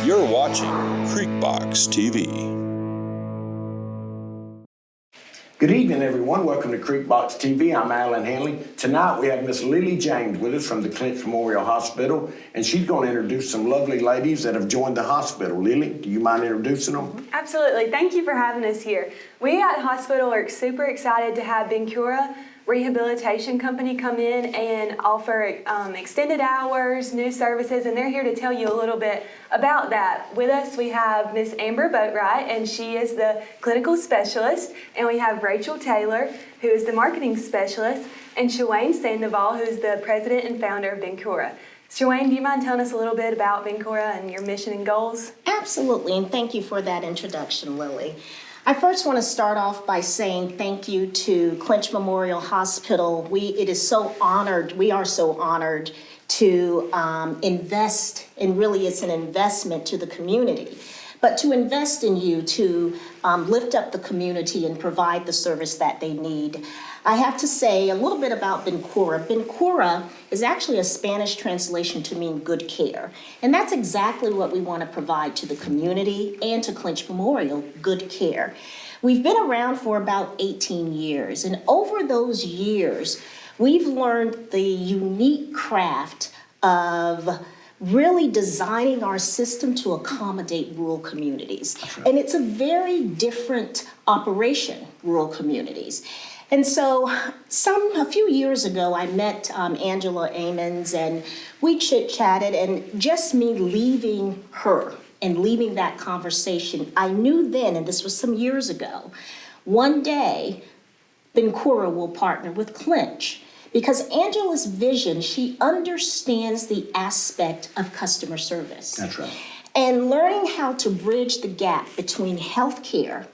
You're watching CreekBox TV. Good evening, everyone. Welcome to CreekBox TV. I'm Allen Handley. Tonight we have Miss Lily James with us from the Clinch Memorial Hospital, and she's going to introduce some lovely ladies that have joined the hospital. Lily, do you mind introducing them? Absolutely. Thank you for having us here. We at the hospital are super excited to have BenCura Rehabilitation Company come in and offer extended hours, new services, and they're here to tell you a little bit about that. With us, we have Miss Amber Boatwright, and she is the clinical specialist, and we have Rachel Taylor, who is the marketing specialist, and Shawayne Sandoval, who is the president and founder of BenCura. Shawayne, do you mind telling us a little bit about BenCura and your mission and goals? Absolutely, and thank you for that introduction, Lily. I first want to start off by saying thank you to Clinch Memorial Hospital. We are so honored to invest, and really it's an investment to the community, but to invest in you to lift up the community and provide the service that they need. I have to say a little bit about BenCura. BenCura is actually a Spanish translation to mean good care. And that's exactly what we want to provide to the community and to Clinch Memorial, good care. We've been around for about 18 years. And over those years, we've learned the unique craft of really designing our system to accommodate rural communities. Right. And it's a very different operation, rural communities. And so a few years ago, I met Angela Amons, and we chit-chatted, and just me leaving her and leaving that conversation, I knew then, and this was some years ago, one day BenCura will partner with Clinch. Because Angela's vision, she understands the aspect of customer service. That's right. And learning how to bridge the gap between healthcare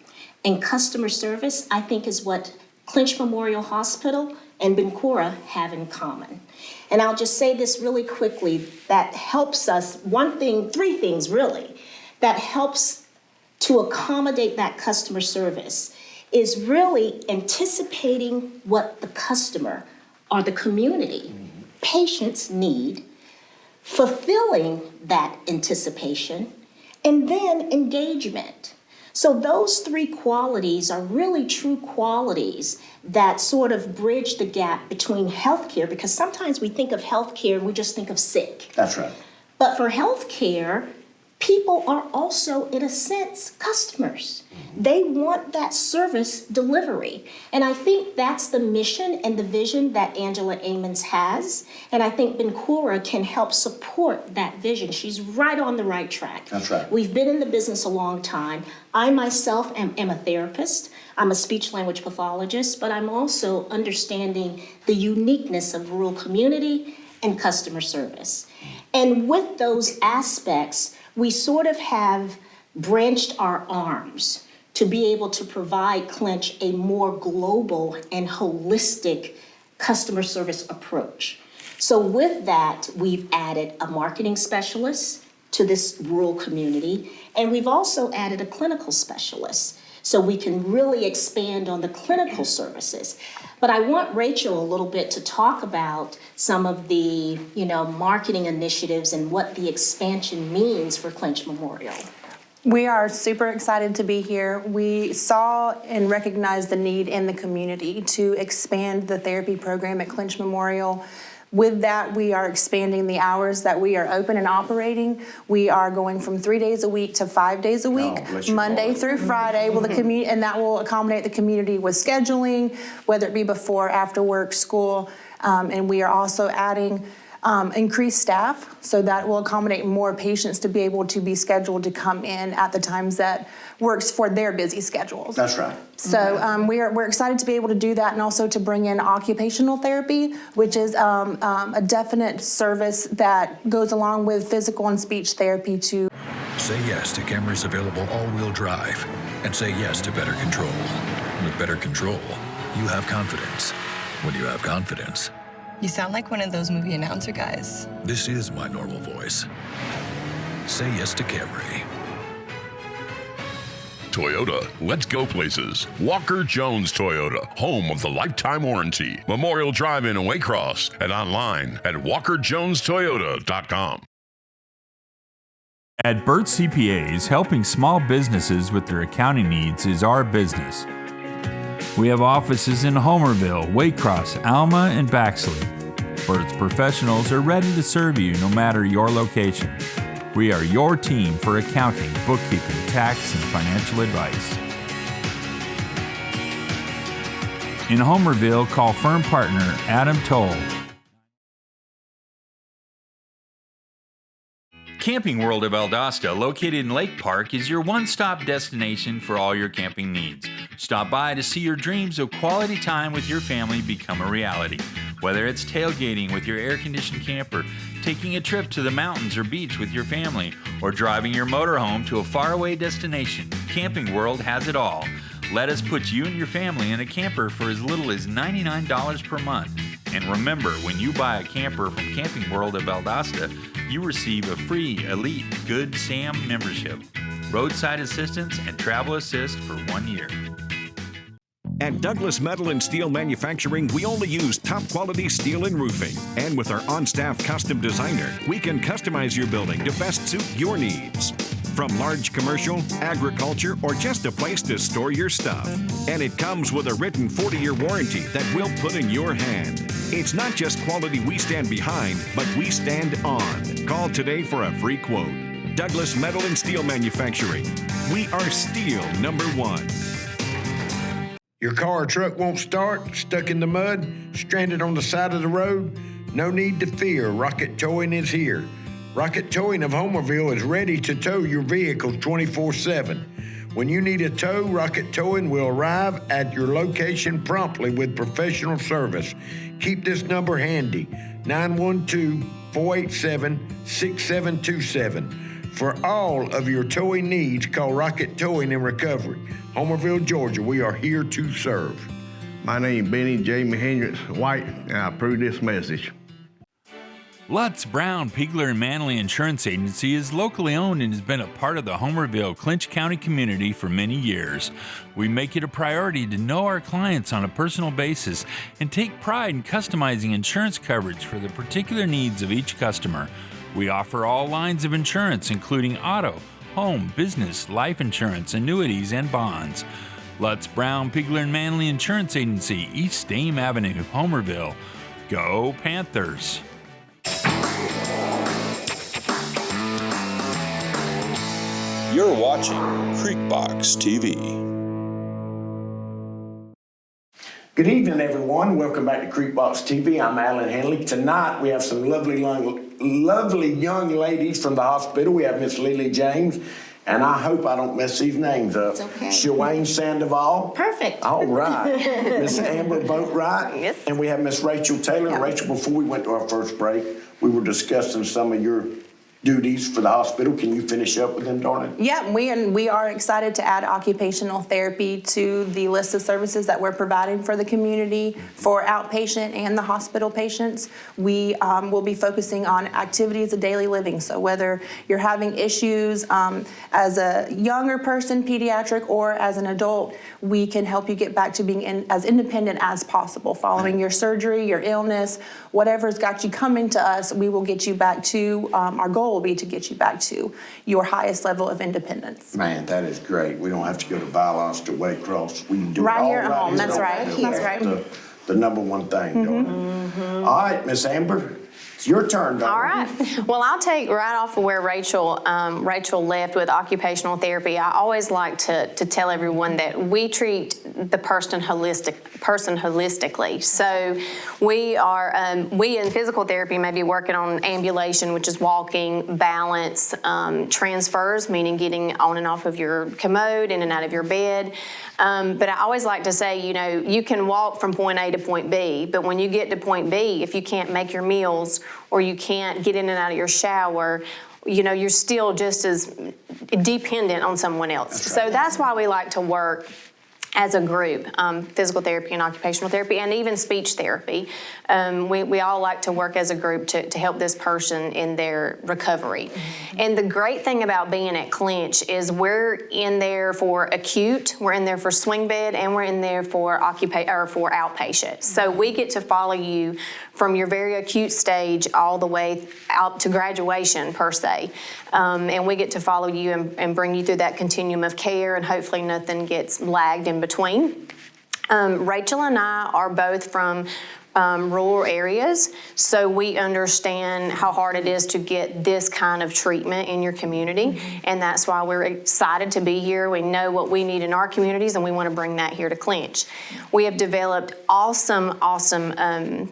and customer service, I think is what Clinch Memorial Hospital and BenCura have in common. And I'll just say this really quickly, that helps us, three things really, that helps to accommodate that customer service is really anticipating what the customer or the community, patients need, fulfilling that anticipation, and then engagement. So those three qualities are really true qualities that sort of bridge the gap between healthcare, because sometimes we think of healthcare and we just think of sick. That's right. But for healthcare, people are also, in a sense, customers. They want that service delivery. And I think that's the mission and the vision that Angela Amons has. And I think BenCura can help support that vision. She's right on the right track. That's right. We've been in the business a long time. I myself am a therapist. I'm a speech-language pathologist, but I'm also understanding the uniqueness of rural community and customer service. And with those aspects, we sort of have branched our arms to be able to provide Clinch a more global and holistic customer service approach. So with that, we've added a marketing specialist to this rural community, and we've also added a clinical specialist so we can really expand on the clinical services. But I want Rachel a little bit to talk about some of the, marketing initiatives and what the expansion means for Clinch Memorial. We are super excited to be here. We saw and recognized the need in the community to expand the therapy program at Clinch Memorial. With that, we are expanding the hours that we are open and operating. We are going from 3 days a week to 5 days a week, Monday through Friday. Will the community, and that will accommodate the community with scheduling, whether it be before, after work, school, and we are also adding increased staff, so that will accommodate more patients to be able to be scheduled to come in at the times that works for their busy schedules. That's right. So we're excited to be able to do that, and also to bring in occupational therapy, which is a definite service that goes along with physical and speech therapy too. Say yes to Camry's available all-wheel drive, and say yes to better control. With better control, you have confidence. When you have confidence, you sound like one of those movie announcer guys. This is my normal voice. Say yes to Camry. Toyota, let's go places. Walker Jones Toyota, home of the lifetime warranty. Memorial Drive in Waycross and online at walkerjonestoyota.com. At Burt CPAs, helping small businesses with their accounting needs is our business. We have offices in Homerville, Waycross, Alma, and Baxley. Burt's professionals are ready to serve you no matter your location. We are your team for accounting, bookkeeping, tax, and financial advice. In Homerville, call firm partner Adam Toll. Camping World of Valdosta, located in Lake Park, is your one-stop destination for all your camping needs. Stop by to see your dreams of quality time with your family become a reality. Whether it's tailgating with your air-conditioned camper, taking a trip to the mountains or beach with your family, or driving your motorhome to a faraway destination, Camping World has it all. Let us put you and your family in a camper for as little as $99 per month. And remember, when you buy a camper from Camping World of Valdosta, you receive a free Elite Good Sam membership, roadside assistance, and travel assist for 1 year. At Douglas Metal and Steel Manufacturing, we only use top quality steel and roofing. And with our on-staff custom designer, we can customize your building to best suit your needs. From large commercial, agriculture, or just a place to store your stuff. And it comes with a written 40-year warranty that we'll put in your hand. It's not just quality we stand behind, but we stand on. Call today for a free quote. Douglas Metal and Steel Manufacturing. We are steel #1. Your car or truck won't start, stuck in the mud, stranded on the side of the road? No need to fear, Rocket Towing is here. Rocket Towing of Homerville is ready to tow your vehicles 24/7. When you need a tow, Rocket Towing will arrive at your location promptly with professional service. Keep this number handy, 912-487-6727. For all of your towing needs, call Rocket Towing and Recovery. Homerville, Georgia, we are here to serve. My name is Benny Jamie Hendricks White, and I approve this message. Lutz, Brown, Pigler, and Manley Insurance Agency is locally owned and has been a part of the Homerville, Clinch County community for many years. We make it a priority to know our clients on a personal basis and take pride in customizing insurance coverage for the particular needs of each customer. We offer all lines of insurance, including auto, home, business, life insurance, annuities, and bonds. Lutz, Brown, Pigler, and Manley Insurance Agency, East Dame Avenue, Homerville. Go Panthers! You're watching CreekBox TV. Good evening, everyone. Welcome back to CreekBox TV. I'm Allen Handley. Tonight, we have some lovely young ladies from the hospital. We have Miss Lily James, and I hope I don't mess these names up. It's okay. Shawane Sandoval. Perfect. All right. Miss Amber Boatwright. Yes. And we have Miss Rachel Taylor. Yeah. Rachel, before we went to our first break, we were discussing some of your duties for the hospital. Can you finish up with them, darling? Yeah, we are excited to add occupational therapy to the list of services that we're providing for the community for outpatient and the hospital patients. We will be focusing on activities of daily living. So whether you're having issues as a younger person, pediatric, or as an adult, we can help you get back to being as independent as possible. Following your surgery, your illness, whatever's got you coming to us, we will get you back to, our goal will be to get you back to your highest level of independence. Man, that is great. We don't have to go to Violence to Waycross. We can do Right it all here at home. That's here. right. That's right. The number one thing, darling. All right, Miss Amber, it's your turn, darling. All right. Well, I'll take right off of where Rachel left with occupational therapy. I always like to tell everyone that we treat the person holistically. So we in physical therapy may be working on ambulation, which is walking, balance, transfers, meaning getting on and off of your commode, in and out of your bed. But I always like to say, you can walk from point A to point B, but when you get to point B, if you can't make your meals or you can't get in and out of your shower, you're still just as dependent on someone else. So that's why we like to work as a group, physical therapy and occupational therapy, and even speech therapy. We all like to work as a group to help this person in their recovery. Mm-hmm. And the great thing about being at Clinch is we're in there for acute, we're in there for swing bed, and we're in there for outpatient. So we get to follow you from your very acute stage all the way out to graduation, per se. And we get to follow you and bring you through that continuum of care, and hopefully nothing gets lagged in between. Rachel and I are both from rural areas, so we understand how hard it is to get this kind of treatment in your community, and that's why we're excited to be here. We know what we need in our communities, and we want to bring that here to Clinch. We have developed awesome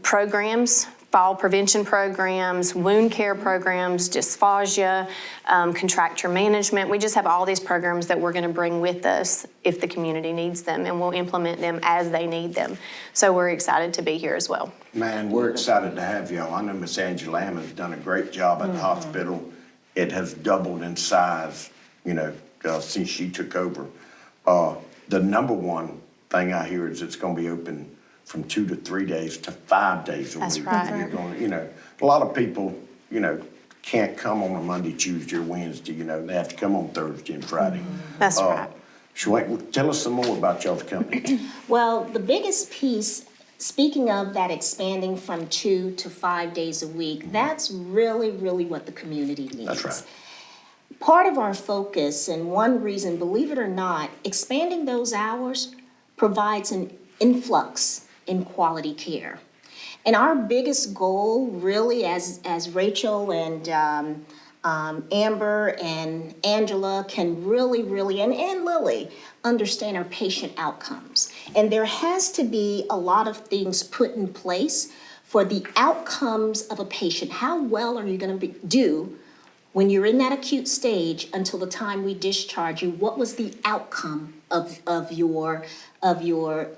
programs, fall prevention programs, wound care programs, dysphagia, contracture management. We just have all these programs that we're going to bring with us if the community needs them, and we'll implement them as they need them. So we're excited to be here as well. Man, we're excited to have y'all. I know Miss Angela Lamb has done a great job at the hospital. It has doubled in size, since she took over. The number one thing I hear is it's going to be open from 2 to 3 days to 5 days a week. That's right. You're going, a lot of people, can't come on a Monday, Tuesday, or Wednesday. They have to come on Thursday and Friday. That's right. Tell us some more about y'all's company. Well, the biggest piece, speaking of that expanding from 2 to 5 days a week, that's really, really what the community needs. That's right. Part of our focus, and one reason, believe it or not, expanding those hours provides an influx in quality care. And our biggest goal, really, as Rachel and Amber and Angela can really, and Lily, understand our patient outcomes. And there has to be a lot of things put in place for the outcomes of a patient. How well are you going to do when you're in that acute stage until the time we discharge you? What was the outcome of your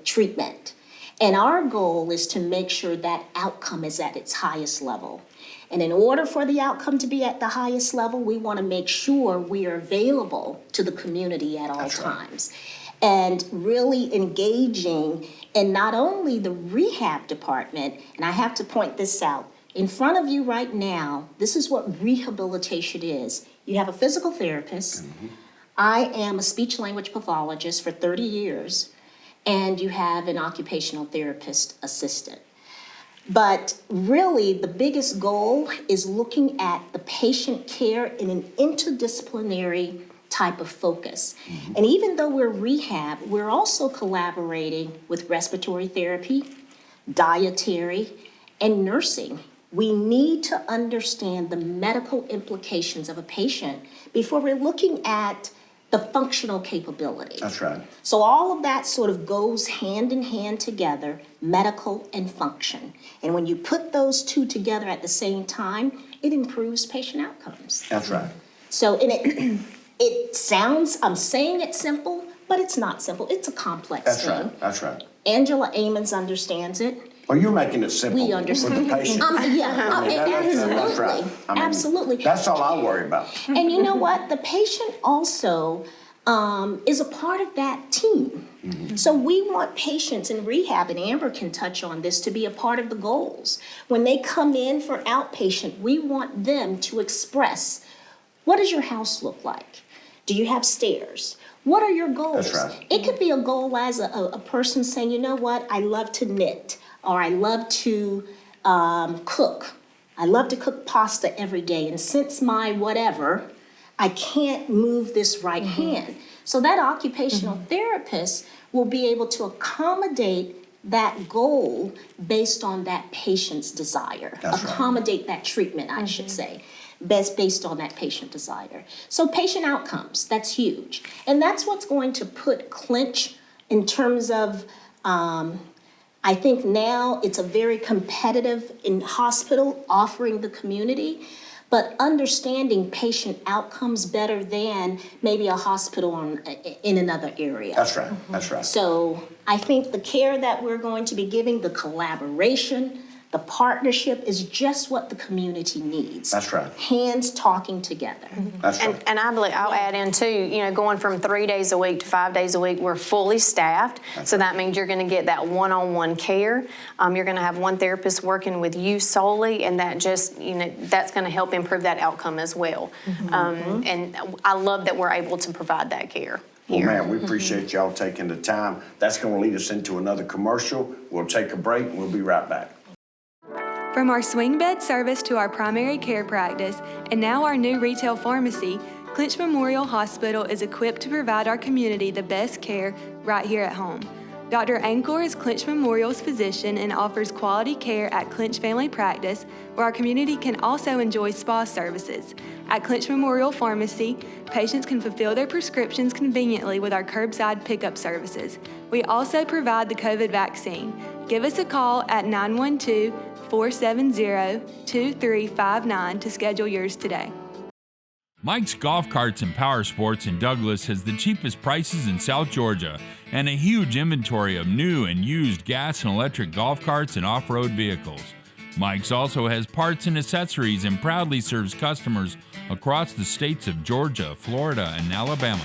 treatment? And our goal is to make sure that outcome is at its highest level. And in order for the outcome to be at the highest level, we want to make sure we are available to the community at all times. And really engaging in not only the rehab department, and I have to point this out, in front of you right now, this is what rehabilitation is. You have a physical therapist. I am a speech language pathologist for 30 years. And you have an occupational therapist assistant. But really, the biggest goal is looking at the patient care in an interdisciplinary type of focus. And even though we're rehab, we're also collaborating with respiratory therapy, dietary, and nursing. We need to understand the medical implications of a patient before we're looking at the functional capability. That's right. So all of that sort of goes hand in hand together, medical and function. And when you put those two together at the same time, it improves patient outcomes. That's right. So it sounds, I'm saying it's simple, but it's not simple. It's a complex thing. That's right. Angela Amons understands it. Well, you're making it simple We understand. for the patient. Absolutely. That's right. Absolutely. That's all I worry about. And you know what? The patient also is a part of that team. So we want patients in rehab, and Amber can touch on this, to be a part of the goals. When they come in for outpatient, we want them to express, what does your house look like? Do you have stairs? What are your goals? That's right. It could be a goal as a person saying, you know what, I love to knit, or I love to cook. I love to cook pasta every day, and since my whatever, I can't move this right hand. So that occupational therapist will be able to accommodate that goal based on that patient's desire. Accommodate that treatment, I should say, based on that patient desire. So patient outcomes, that's huge. And that's what's going to put Clinch in terms of, I think now it's a very competitive hospital offering the community, but understanding patient outcomes better than maybe a hospital in another area. That's right. That's right. So I think the care that we're going to be giving, the collaboration, the partnership is just what the community needs. That's right. Hands talking together. That's right. And I believe, I'll add in too, going from 3 days a week to 5 days a week, we're fully staffed. So that means you're going to get that one-on-one care. You're going to have one therapist working with you solely, and that just, that's going to help improve that outcome as well. And I love that we're able to provide that care. Well, man, we appreciate y'all taking the time. That's going to lead us into another commercial. We'll take a break and we'll be right back. From our swing bed service to our primary care practice, and now our new retail pharmacy, Clinch Memorial Hospital is equipped to provide our community the best care right here at home. Dr. Ankor is Clinch Memorial's physician and offers quality care at Clinch Family Practice, where our community can also enjoy spa services. At Clinch Memorial Pharmacy, patients can fulfill their prescriptions conveniently with our curbside pickup services. We also provide the COVID vaccine. Give us a call at 912-470-2359 to schedule yours today. Mike's Golf Carts and Powersports in Douglas has the cheapest prices in South Georgia and a huge inventory of new and used gas and electric golf carts and off-road vehicles. Mike's also has parts and accessories and proudly serves customers across the states of Georgia, Florida, and Alabama.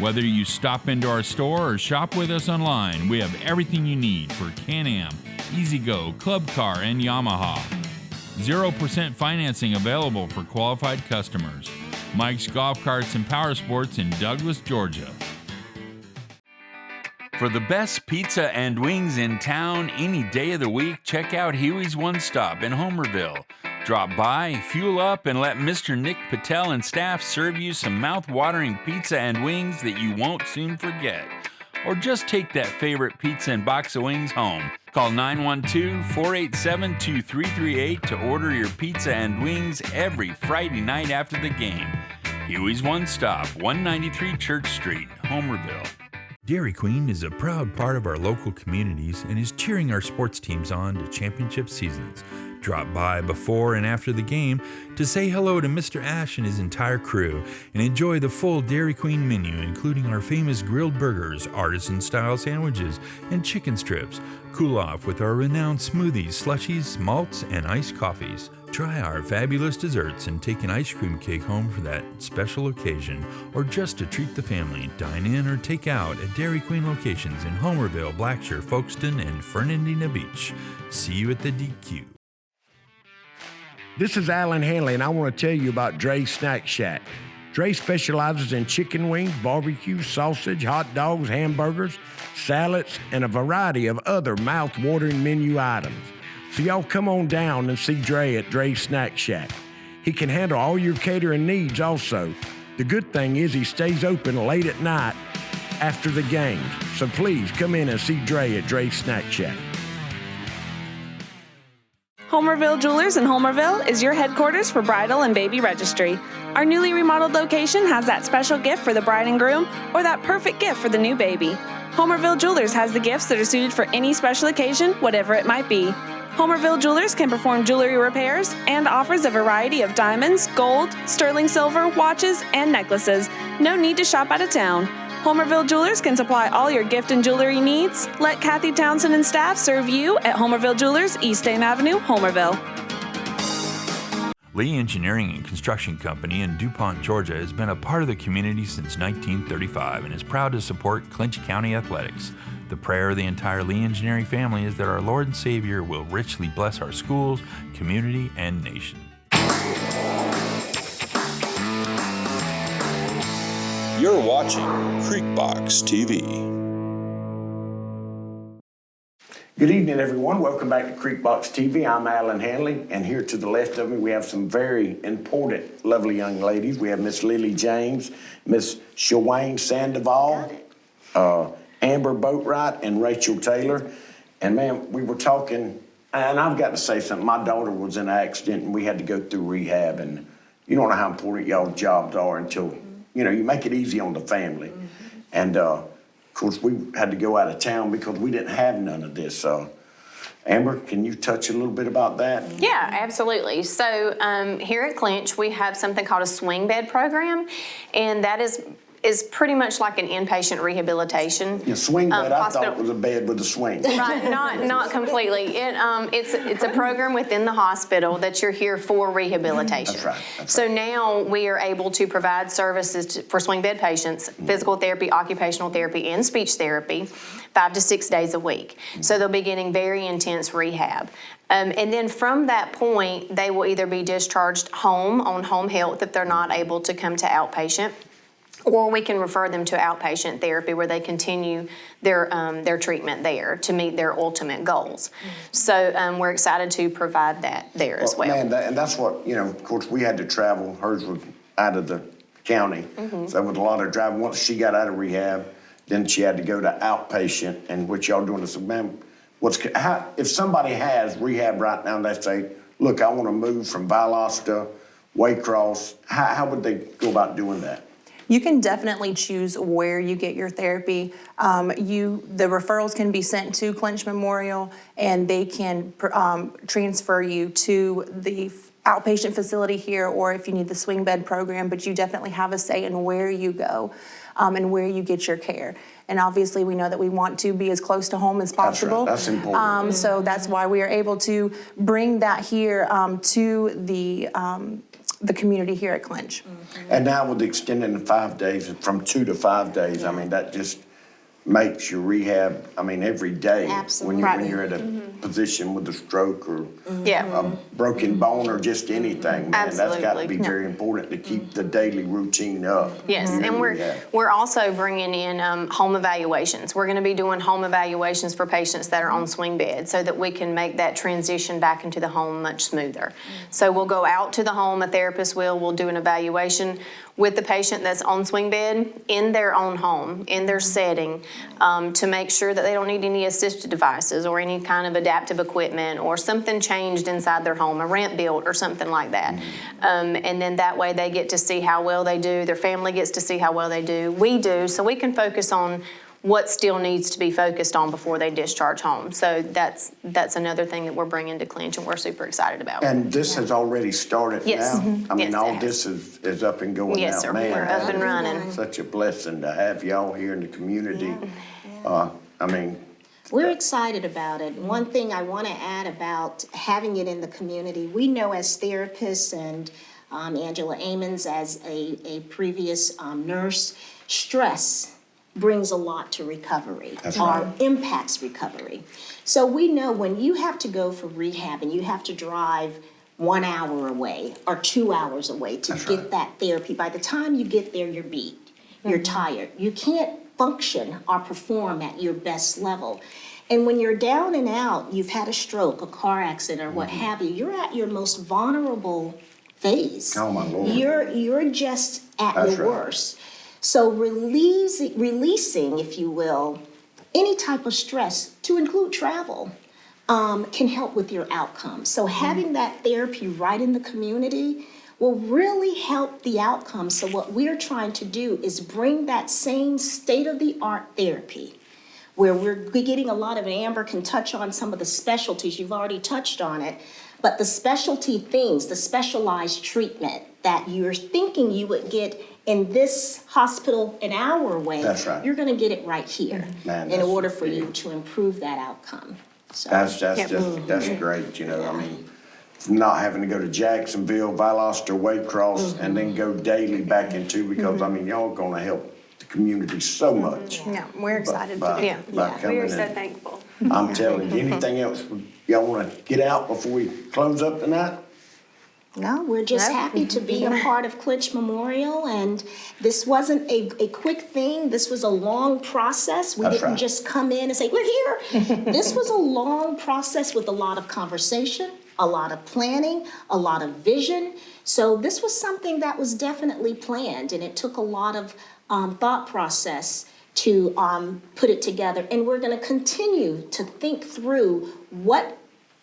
Whether you stop into our store or shop with us online, we have everything you need for Can-Am, E-Z-GO, Club Car, and Yamaha. 0% financing available for qualified customers. Mike's Golf Carts and Powersports in Douglas, Georgia. For the best pizza and wings in town any day of the week, check out Huey's One Stop in Homerville. Drop by, fuel up, and let Mr. Nick Patel and staff serve you some mouth-watering pizza and wings that you won't soon forget. Or just take that favorite pizza and box of wings home. Call 912-487-2338 to order your pizza and wings every Friday night after the game. Huey's One Stop, 193 Church Street, Homerville. Dairy Queen is a proud part of our local communities and is cheering our sports teams on to championship seasons. Drop by before and after the game to say hello to Mr. Ash and his entire crew and enjoy the full Dairy Queen menu, including our famous grilled burgers, artisan-style sandwiches, and chicken strips. Cool off with our renowned smoothies, slushies, malts, and iced coffees. Try our fabulous desserts and take an ice cream cake home for that special occasion, or just to treat the family. Dine in or take out at Dairy Queen locations in Homerville, Blackshear, Folkestone, and Fernandina Beach. See you at the DQ. This is Allen Handley, and I want to tell you about Dre's Snack Shack. Dre specializes in chicken wings, barbecue, sausage, hot dogs, hamburgers, salads, and a variety of other mouth-watering menu items. So y'all come on down and see Dre at Dre's Snack Shack. He can handle all your catering needs also. The good thing is he stays open late at night after the games. So please come in and see Dre at Dre's Snack Shack. Homerville Jewelers in Homerville is your headquarters for bridal and baby registry. Our newly remodeled location has that special gift for the bride and groom or that perfect gift for the new baby. Homerville Jewelers has the gifts that are suited for any special occasion, whatever it might be. Homerville Jewelers can perform jewelry repairs and offers a variety of diamonds, gold, sterling silver, watches, and necklaces. No need to shop out of town. Homerville Jewelers can supply all your gift and jewelry needs. Let Kathy Townsend and staff serve you at Homerville Jewelers, East Dame Avenue, Homerville. Lee Engineering and Construction Company in DuPont, Georgia has been a part of the community since 1935 and is proud to support Clinch County athletics. The prayer of the entire Lee Engineering family is that our Lord and Savior will richly bless our schools, community, and nation. You're watching CreekBox TV. Good evening, everyone. Welcome back to CreekBox TV. I'm Allen Handley, and here to the left of me, we have some very important, lovely young ladies. We have Miss Lily James, Miss Shawane Sandoval, Amber Boatwright, and Rachel Taylor. And, man, we were talking, and I've got to say something. My daughter was in an accident, and we had to go through rehab, and you don't know how important y'all's jobs are until, you know, you make it easy on the family. Mm-hmm. And, of course, we had to go out of town because we didn't have none of this. Amber, can you touch a little bit about that? Yeah, absolutely. So here at Clinch, we have something called a swing bed program, and that is pretty much like an inpatient rehabilitation. Yeah, swing bed, I hospital. thought it was a bed with a swing. Right, not completely. It's a program within the hospital that you're here for rehabilitation. That's right. So now we are able to provide services for swing bed patients, physical therapy, occupational therapy, and speech therapy, 5 to 6 days a week. So they'll be getting very intense rehab. And then from that point, they will either be discharged home on home health if they're not able to come to outpatient. Or we can refer them to outpatient therapy where they continue their treatment there to meet their ultimate goals. So we're excited to provide that there as well. Man, and that's what, you know, of course, we had to travel. Hers was out of the county. So with a lot of driving, once she got out of rehab, then she had to go to outpatient. And what y'all doing is, man, if somebody has rehab right now and they say, look, I want to move from Valdosta, Waycross, how would they go about doing that? You can definitely choose where you get your therapy. The referrals can be sent to Clinch Memorial, and they can transfer you to the outpatient facility here, or if you need the swing bed program, but you definitely have a say in where you go and where you get your care. And obviously, we know that we want to be as close to home as possible. That's right. That's important. So that's why we are able to bring that here to the community here at Clinch. And now with extending the 5 days, from 2 to 5 days, I mean, that just makes your rehab, I mean, every day. Absolutely. When you're at a position with a stroke or a broken bone or just anything, man, that's got to be very important to keep the daily routine up. Yes, and we're also bringing in home evaluations. We're going to be doing home evaluations for patients that are on swing beds so that we can make that transition back into the home much smoother. So we'll go out to the home, a therapist we'll do an evaluation with the patient that's on swing bed in their own home, in their setting, to make sure that they don't need any assistive devices or any kind of adaptive equipment or something changed inside their home, a ramp built or something like that. And then that way they get to see how well they do, their family gets to see how well they do, we do, so we can focus on what still needs to be focused on before they discharge home. So that's another thing that we're bringing to Clinch, and we're super excited about. And this has already started Yes. now? I mean, Yes, all it has. this is up and going now. Yes, sir. Man, We're up and that is running. Such a blessing to have y'all here in the community. I mean, We're excited about it. One thing I want to add about having it in the community, we know as therapists and Angela Amons as a previous nurse, stress brings a lot to recovery or impacts recovery. So we know when you have to go for rehab and you have to drive 1 hour away or 2 hours away to get that therapy, by the time you get there, you're beat, you're tired. You can't function or perform at your best level. And when you're down and out, you've had a stroke, a car accident, or what have you, you're at your most vulnerable phase. Oh my Lord. You're just at your worst. So releasing, if you will, any type of stress, to include travel, can help with your outcomes. So having that therapy right in the community will really help the outcome. So what we're trying to do is bring that same state-of-the-art therapy, where we're getting a lot of, Amber can touch on some of the specialties, you've already touched on it, but the specialty things, the specialized treatment that you're thinking you would get in this hospital an hour away, you're going to get it right here in order for you to improve that outcome. So, that's great, you know, I mean, from not having to go to Jacksonville, Valdosta, Waycross, and then go daily back into, because, I mean, y'all going to help the community so much. Yeah, we're excited by coming We're so in. thankful. I'm telling you, anything else y'all want to get out before we close up tonight? No, we're just happy to be a part of Clinch Memorial, and this wasn't a quick thing. This was a long process. We didn't just come in and say, we're here. This was a long process with a lot of conversation, a lot of planning, a lot of vision. So this was something that was definitely planned, and it took a lot of thought process to put it together. And we're going to continue to think through what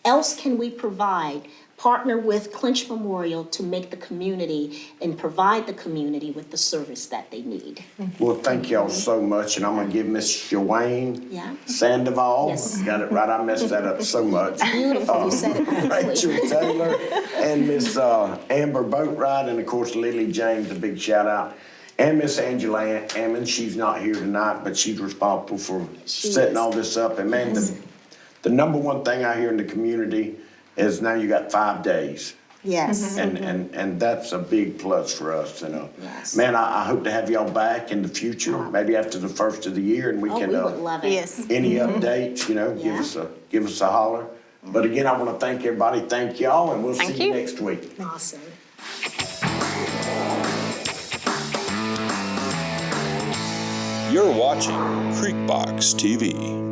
else can we provide, partner with Clinch Memorial to make the community and provide the community with the service that they need. Well, thank y'all so much, and I'm going to give Miss Shawane Sandoval, got it right, I messed that up so much. Beautiful, you said it correctly. Rachel Taylor and Miss Amber Boatwright, and of course Lily James, a big shout out. And Miss Angela Ammon, she's not here tonight, but she's responsible for setting all this up. And man, the number one thing I hear in the community is now you got 5 days. Yes. And that's a big plus for us, you know. Yes. Man, I hope to have y'all back in the future, maybe after the first of the year, and we can we would love it. Any updates, you know, give us a holler. But again, I want to thank everybody. Thank y'all, and we'll see you next week. Awesome. You're watching CreekBox TV.